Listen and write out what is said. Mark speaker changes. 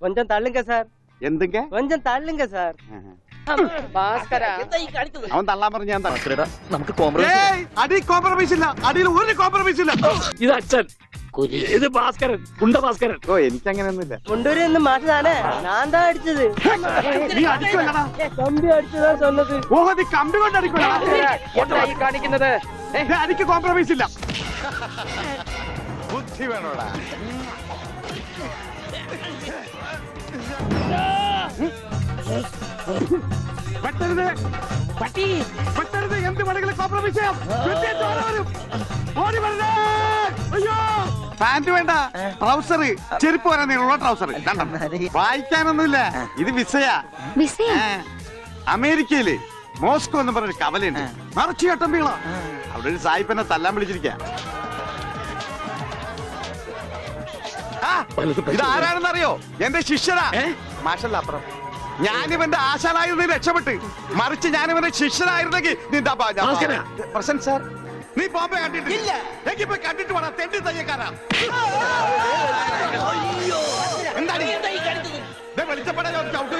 Speaker 1: കൊഞ്ചം തള്ളുങ്ക സാർ.
Speaker 2: എന്തൊക്കെ
Speaker 1: കൊഞ്ചം തള്ളുങ്ക സാർ.
Speaker 2: അവൻ തള്ളാൻ പറഞ്ഞ ഞാൻ
Speaker 3: നമുക്ക് കോംപ്രമൈസ്.
Speaker 2: അടി കോംപ്രമൈസ് ഇല്ല, അടിയിൽ ഒരു കോംപ്രമൈസ് ഇല്ല.
Speaker 3: ഇത് അച്ഛൻ, ഇത് ഭാസ്കരൻ, ഗുണ്ട ഭാസ്കരൻ.
Speaker 2: ഓ എനിക്കങ്ങനെയൊന്നുമില്ല.
Speaker 1: മുണ്ടൂരിൽ നിന്ന് മാറ്റതാണേ, ഞാൻ താ അടിച്ചത്.
Speaker 2: നീ അടിക്കുമല്ലടാ.
Speaker 1: കമ്പി അടിച്ചതാ சொன்னது.
Speaker 2: ഓഹോ നീ കമ്പി കൊണ്ട് അടിക്കൂടാ.
Speaker 1: എന്തായി കാണിക്കുന്നത്?
Speaker 2: അടിക്ക് കോംപ്രമൈസ് ഇല്ല. ബുദ്ധി വേണോടാ. പെട്ടരുത്, പെട്ടരുത്. എന്ത് വേണമെങ്കിലും കോംപ്രമൈസ് ചെയ്യാം. ഓടി വരണേ. അയ്യോ പാന്റ് വേണ്ട, ട്രൗസർ, ചെരുപ്പ് വരാൻ നീളമുള്ള ട്രൗസർ. വായിക്കാനൊന്നുമില്ല, ഇത് വിസയാ. അമേരിക്കയില് മോസ്കോ എന്ന് പറഞ്ഞൊരു കവലയുണ്ട്, നിറച്ചു ചട്ടമ്പികളാ. അവിടെ ഒരു സായിപ്പനെ തല്ലാൻ വിളിച്ചിരിക്ക. ഇത് ആരാണെന്ന് അറിയോ? എന്റെ ശിഷ്യനാ. മാഷല്ല അപ്പുറം. ഞാനിവന്റെ ആശാനായിരുന്നു രക്ഷപ്പെട്ട്, മറിച്ച് ഞാനിവന്റെ ശിഷ്യനായിരുന്നെങ്കിൽ പ്രസന്റ് സാർ. നീ ബോംബെ കണ്ടിട്ടില്ല? എങ്കിൽ പോയി കണ്ടിട്ട് വേണം. തെണ്ടി തയ്യക്കാരാ. എന്താണ് വെളിച്ചപ്പെടാൻ ചവിട്ട്